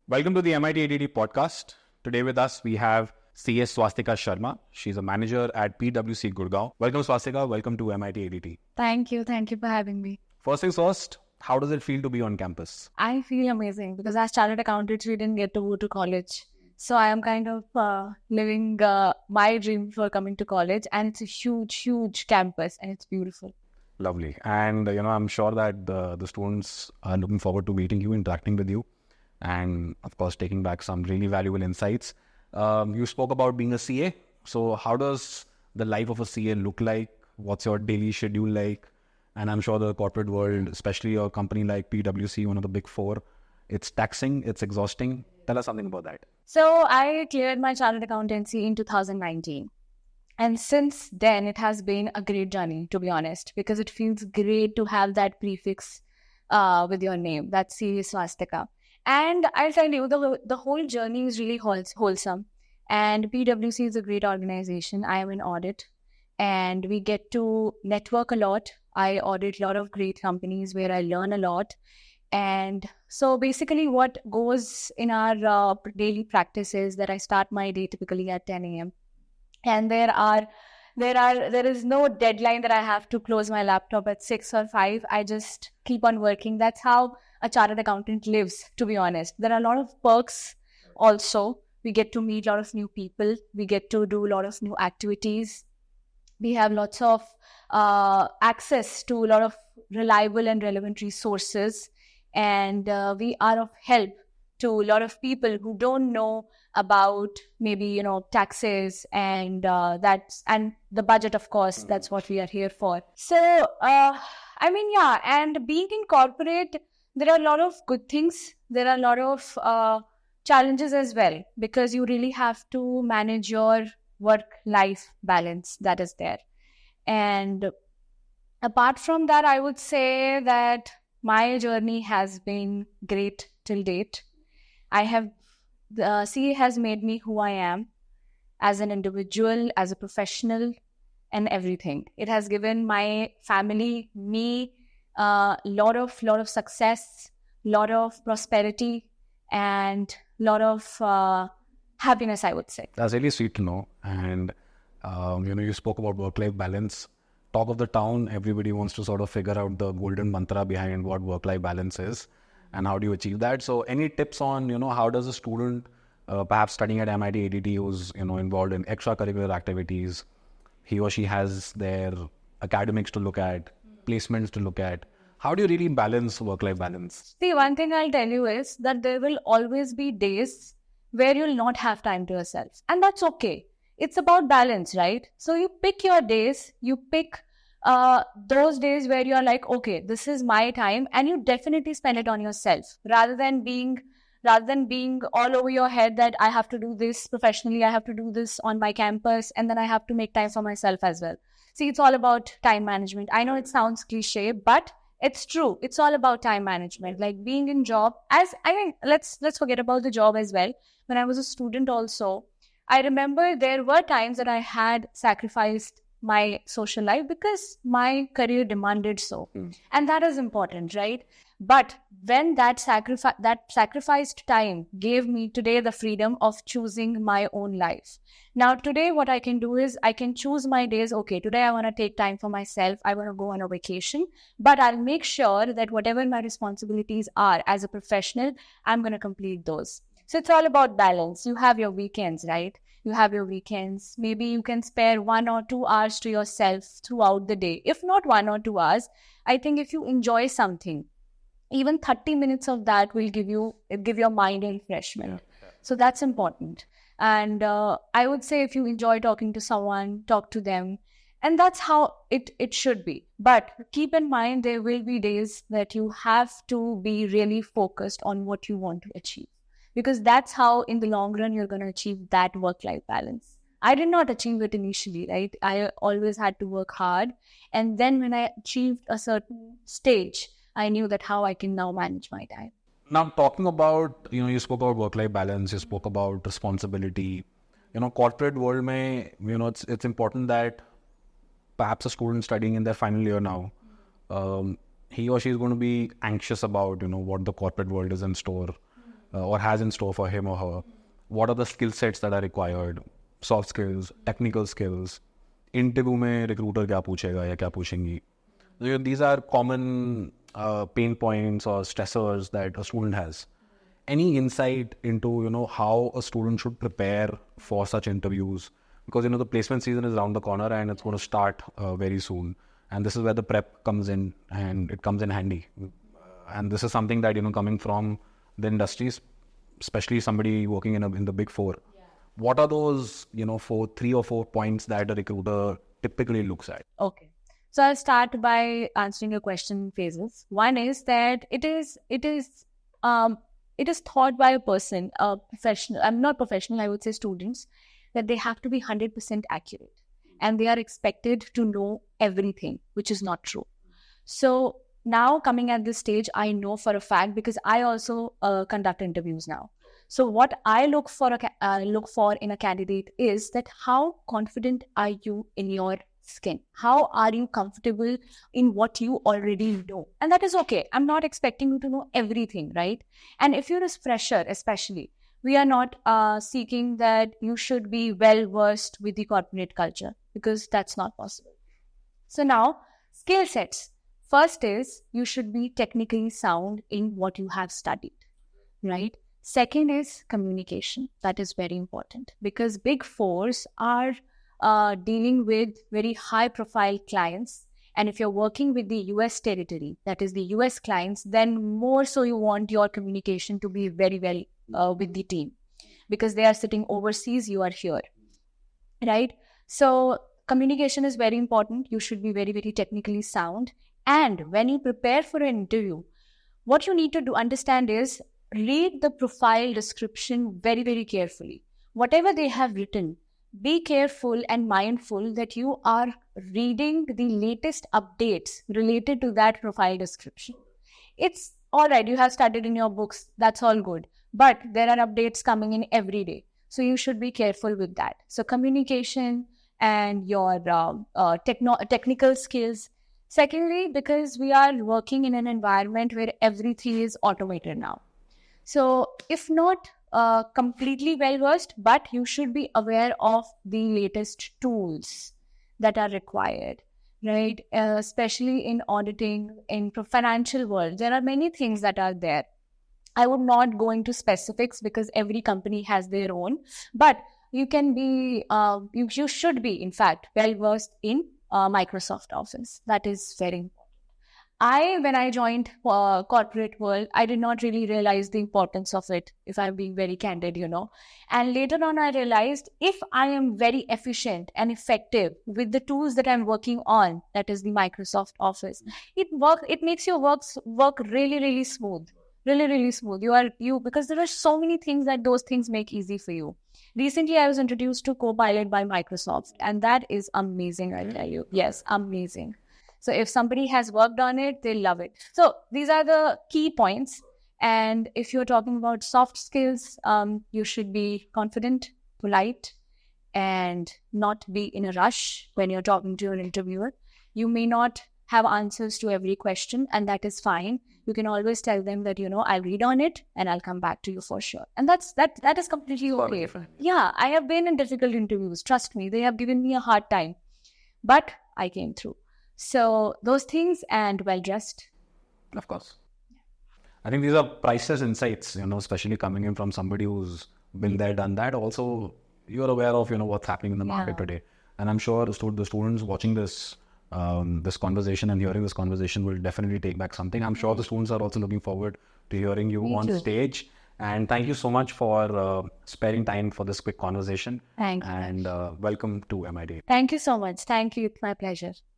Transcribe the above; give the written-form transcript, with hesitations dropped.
Welcome to the MIT ADD podcast. Today with us, we have CS Swastika Sharma. She's a manager at PwC Gurgaon. Welcome, Swastika. Welcome to MIT ADT. Thank you. Thank you for having me. First things first, how does it feel to be on campus? I feel amazing because as chartered accountants, we didn't get to go to college. So I am kind of living my dream for coming to college, and it's a huge, huge campus and it's beautiful. Lovely. And, I'm sure that the students are looking forward to meeting you, interacting with you, and of course, taking back some really valuable insights. You spoke about being a CA. So how does the life of a CA look like? What's your daily schedule like? And I'm sure the corporate world, especially a company like PwC, one of the big four, it's taxing, it's exhausting. Tell us something about that. So I cleared my chartered accountancy in 2019. And since then, it has been a great journey, to be honest, because it feels great to have that prefix with your name, that's CA Swastika. And I'll tell you, the whole journey is really wholesome. And PwC is a great organization. I am in audit, and we get to network a lot. I audit a lot of great companies where I learn a lot. And so basically what goes in our daily practice is that I start my day typically at 10 a.m. And there is no deadline that I have to close my laptop at 6 or 5. I just keep on working. That's how a chartered accountant lives, to be honest. There are a lot of perks also. We get to meet a lot of new people. We get to do a lot of new activities. We have lots of access to a lot of reliable and relevant resources. And we are of help to a lot of people who don't know about maybe, taxes and and the budget, of course. That's what we are here for. So, and being in corporate, there are a lot of good things. There are a lot of challenges as well, because you really have to manage your work-life balance that is there. And apart from that, I would say that my journey has been great till date. The CA has made me who I am as an individual, as a professional, and everything. It has given my family, me, lot of success, lot of prosperity, and lot of happiness, I would say. That's really sweet to know. And, you spoke about work-life balance. Talk of the town, everybody wants to sort of figure out the golden mantra behind what work-life balance is and how do you achieve that. So any tips on, how does a student, perhaps studying at MIT ADT, who's, involved in extracurricular activities, he or she has their academics to look at, placements to look at. How do you really balance work-life balance? See, one thing I'll tell you is that there will always be days where you'll not have time to yourself. And that's okay. It's about balance, right? So you pick your days, you pick those days where you're like, okay, this is my time, and you definitely spend it on yourself rather than being all over your head that I have to do this professionally, I have to do this on my campus, and then I have to make time for myself as well. See, it's all about time management. I know it sounds cliche, but it's true. It's all about time management. Like being in job, let's forget about the job as well. When I was a student also, I remember there were times that I had sacrificed my social life because my career demanded so. And that is important, right? But when that sacrificed time gave me today the freedom of choosing my own life. Now today what I can do is I can choose my days. Okay, today I want to take time for myself. I want to go on a vacation, but I'll make sure that whatever my responsibilities are as a professional, I'm going to complete those. So it's all about balance. You have your weekends, right? You have your weekends. Maybe you can spare 1 or 2 hours to yourself throughout the day. If not 1 or 2 hours, I think if you enjoy something, even 30 minutes of that will give your mind a refreshment. Yeah. So that's important. And I would say if you enjoy talking to someone, talk to them. And that's how it should be. But keep in mind, there will be days that you have to be really focused on what you want to achieve. Because that's how, in the long run, you're going to achieve that work-life balance. I did not achieve it initially, right? I always had to work hard. And then when I achieved a certain stage, I knew that how I can now manage my time. Now, talking about, you spoke about work-life balance, you spoke about responsibility. Corporate world mein, it's important that perhaps a student studying in their final year now, he or she is going to be anxious about, what the corporate world is in store. or has in store for him or her. What are the skill sets that are required? Soft skills, technical skills. Interview में recruiter क्या पूछेगा या क्या पूछेंगी? These are common pain points or stressors that a student has. Any insight into how a student should prepare for such interviews? Because the placement season is around the corner and it's going to start very soon. And this is where the prep comes in, and it comes in handy. And this is something that coming from the industries, especially somebody working in the Big Four. What are those 3 or 4 points that a recruiter typically looks at? Okay. So I'll start by answering your question in phases. One is that it is taught by a person, a professional. I'm not professional. I would say students, that they have to be 100% accurate, and they are expected to know everything, which is not true. So now coming at this stage, I know for a fact, because I also conduct interviews now. So what I look for in a candidate is that how confident are you in your skin? How are you comfortable in what you already know? And that is okay. I'm not expecting you to know everything, right? And if you're a fresher, especially, we are not seeking that you should be well versed with the corporate culture, because that's not possible. So now, skill sets. First is you should be technically sound in what you have studied, right? Second is communication. That is very important, because Big Fours are dealing with very high profile clients. And if you're working with the US territory, that is the US clients, then more so you want your communication to be very well with the team, because they are sitting overseas, you are here, right? So communication is very important. You should be very, very technically sound. And when you prepare for an interview, what you need to understand is read the profile description very, very carefully. Whatever they have written, be careful and mindful that you are reading the latest updates related to that profile description. It's all right, you have studied in your books, that's all good. But there are updates coming in every day. So you should be careful with that. So communication and your technical skills. Secondly, because we are working in an environment where everything is automated now. So if not completely well-versed, but you should be aware of the latest tools that are required, right? Especially in auditing, in financial world, there are many things that are there. I would not go into specifics because every company has their own, but you can be, you should be, in fact, well-versed in Microsoft Office. That is very important. When I joined corporate world, I did not really realize the importance of it, if I'm being very candid, And later on, I realized if I am very efficient and effective with the tools that I'm working on, that is the Microsoft Office, it makes your work really, really smooth. Really, really smooth. Because there are so many things that those things make easy for you. Recently, I was introduced to Copilot by Microsoft, and that is amazing, I tell you. Yes, amazing. So if somebody has worked on it, they'll love it. So these are the key points. And if you're talking about soft skills, you should be confident, polite, and not be in a rush when you're talking to your interviewer. You may not have answers to every question, and that is fine. You can always tell them that, I'll read on it and I'll come back to you for sure. And that is completely okay. Yeah, I have been in difficult interviews. Trust me, they have given me a hard time, but I came through. So those things, and well-dressed. Of course. I think these are priceless insights, especially coming in from somebody who's been there, done that. Also, you're aware of, what's happening in the market today. And I'm sure the students watching this conversation and hearing this conversation will definitely take back something. I'm sure the students are also looking forward to hearing you on stage. And thank you so much for sparing time for this quick conversation. Thank you. And welcome to MIT. Thank you so much. Thank you. It's my pleasure.